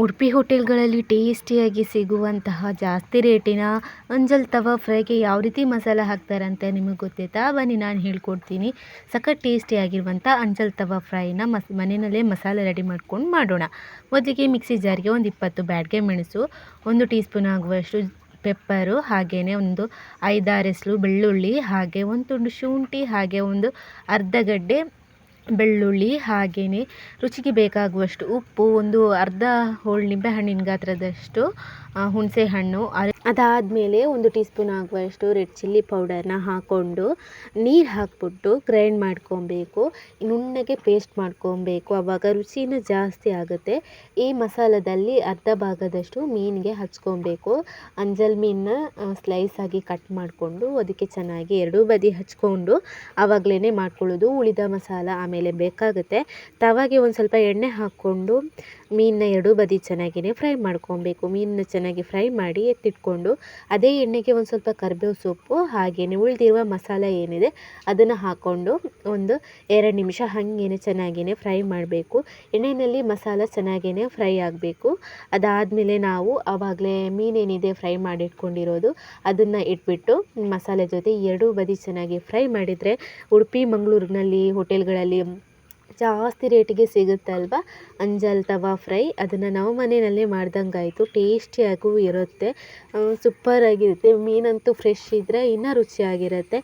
ಉಡುಪಿ ಹೋಟೆಲ್ಗಳಲ್ಲಿ ಟೇಸ್ಟಿಯಾಗಿ ಸಿಗುವಂತಹ ಜಾಸ್ತಿ ರೇಟಿನ ಅಂಜಲ್ ತವಾ ಫ್ರೈಗೆ ಯಾವ ರೀತಿ ಮಸಾಲ ಹಾಕ್ತಾರೆ ಅಂತ ನಿಮಗೆ ಗೊತ್ತೈತಾ? ಬನ್ನಿ ನಾನು ಹೇಳ್ಕೊಡ್ತೀನಿ. ಸಖತ್ ಟೇಸ್ಟಿಯಾಗಿರುವಂಥ ಅಂಜಲ್ ತವಾ ಫ್ರೈನ ಮನೆಯಲ್ಲೇ ಮಸಾಲೆ ರೆಡಿ ಮಾಡ್ಕೊಂಡು ಮಾಡೋಣ. ಮೊದಲಿಗೆ ಮಿಕ್ಸಿ ಜಾರಿಗೆ ಒಂದು 20 ಬ್ಯಾಡಗೆ ಮೆಣಸು, 1 ಟೀ ಸ್ಪೂನ್ ಆಗುವಷ್ಟು ಪೆಪ್ಪರು, ಹಾಗೆಯೇ ಒಂದು 5-6 ಎಸಳು ಬೆಳ್ಳುಳ್ಳಿ, ಹಾಗೆ ಒಂದು ತುಂಡು ಶುಂಠಿ, ಹಾಗೆ ಒಂದು ಅರ್ಧ ಗಡ್ಡೆ ಬೆಳ್ಳುಳ್ಳಿ, ಹಾಗೆಯೇ ರುಚಿಗೆ ಬೇಕಾಗುವಷ್ಟು ಉಪ್ಪು, ಒಂದು ಅರ್ಧ ಹೋಳು ನಿಂಬೆಹಣ್ಣಿನ ಗಾತ್ರದಷ್ಟು ಹುಣಸೆ ಹಣ್ಣು, ಅದಾದಮೇಲೆ 1 ಟೀ ಸ್ಪೂನ್ ಆಗುವಷ್ಟು ರೆಡ್ ಚಿಲ್ಲಿ ಪೌಡರ್ನ ಹಾಕ್ಕೊಂಡು ನೀರು ಹಾಕ್ಬಿಟ್ಟು ಗ್ರೈಂಡ್ ಮಾಡ್ಕೊಬೇಕು. ನುಣ್ಣಗೆ ಪೇಸ್ಟ್ ಮಾಡ್ಕೊಬೇಕು, ಆವಾಗ ರುಚಿನ ಜಾಸ್ತಿ ಆಗುತ್ತೆ. ಈ ಮಸಾಲದಲ್ಲಿ ಅರ್ಧ ಭಾಗದಷ್ಟು ಮೀನಿಗೆ ಹಚ್ಕೊಬೇಕು. ಅಂಜಲ್ ಮೀನನ್ನ ಸ್ಲೈಸ್ ಆಗಿ ಕಟ್ ಮಾಡಿಕೊಂಡು ಅದಕ್ಕೆ ಚೆನ್ನಾಗಿ ಎರಡೂ ಬದಿ ಹಚ್ಕೊಂಡು ಆವಾಗಲೇ ಮಾಡ್ಕೊಳ್ಳೋದು. ಉಳಿದ ಮಸಾಲ ಆಮೇಲೆ ಬೇಕಾಗುತ್ತೆ. ತವಾಗೆ ಒಂದು ಸ್ವಲ್ಪ ಎಣ್ಣೆ ಹಾಕ್ಕೊಂಡು ಮೀನನ್ನ ಎರಡೂ ಬದಿ ಚೆನ್ನಾಗಿಯೇ ಫ್ರೈ ಮಾಡ್ಕೊಬೇಕು. ಮೀನನ್ನ ಚೆನ್ನಾಗಿ ಫ್ರೈ ಮಾಡಿ ಎತ್ತಿಟ್ಕೊಂಡು ಅದೇ ಎಣ್ಣೆಗೆ ಒಂದು ಸ್ವಲ್ಪ ಕರಿಬೇವು ಸೊಪ್ಪು, ಹಾಗೆಯೇ ಉಳಿದಿರುವ ಮಸಾಲ ಏನಿದೆ ಅದನ್ನು ಹಾಕ್ಕೊಂಡು ಒಂದು 2 ನಿಮಿಷ ಹಾಗೇನೆ ಚೆನ್ನಾಗಿಯೇ ಫ್ರೈ ಮಾಡಬೇಕು. ಎಣ್ಣೆಯಲ್ಲಿ ಮಸಾಲ ಚೆನ್ನಾಗಿಯೇ ಫ್ರೈ ಆಗಬೇಕು. ಅದಾದಮೇಲೆ ನಾವು ಆವಾಗಲೇ ಮೀನೇನಿದೆ ಫ್ರೈ ಮಾಡಿಟ್ಕೊಂಡಿರೋದು ಅದನ್ನು ಇಟ್ಬಿಟ್ಟು ಮಸಾಲೆ ಜೊತೆ ಎರಡೂ ಬದಿ ಚೆನ್ನಾಗಿ ಫ್ರೈ ಮಾಡಿದರೆ ಉಡುಪಿ ಮಂಗಳೂರಿನಲ್ಲಿ ಹೋಟೆಲ್ಗಳಲ್ಲಿ ಜಾಸ್ತಿ ರೇಟಿಗೆ ಸಿಗುತ್ತಲ್ವ ಅಂಜಲ್ ತವಾ ಫ್ರೈ, ಅದನ್ನು ನಾವು ಮನೆಯಲ್ಲೇ ಮಾಡ್ದಂಗಾಯಿತು. ಟೇಸ್ಟಿಯಾಗೂ ಇರುತ್ತೆ, ಸೂಪರಾಗಿರುತ್ತೆ. ಮೀನಂತೂ ಫ್ರೆಶ್ ಇದ್ದರೆ ಇನ್ನೂ ರುಚಿಯಾಗಿರುತ್ತೆ.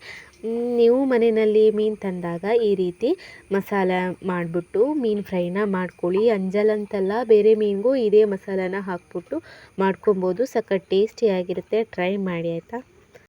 ನೀವು ಮನೆಯಲ್ಲಿ ಮೀನು ತಂದಾಗ ಈ ರೀತಿ ಮಸಾಲ ಮಾಡಿಬಿಟ್ಟು ಮೀನು ಫ್ರೈನ ಮಾಡ್ಕೊಳ್ಳಿ. ಅಂಜಲ್ ಅಂತಲ್ಲ, ಬೇರೆ ಮೀನಿಗೂ ಇದೇ ಮಸಾಲಾನ ಹಾಕ್ಬಿಟ್ಟು ಮಾಡ್ಕೊಬೋದು. ಸಖತ್ ಟೇಸ್ಟಿಯಾಗಿರುತ್ತೆ. ಟ್ರೈ ಮಾಡಿ ಆಯಿತಾ.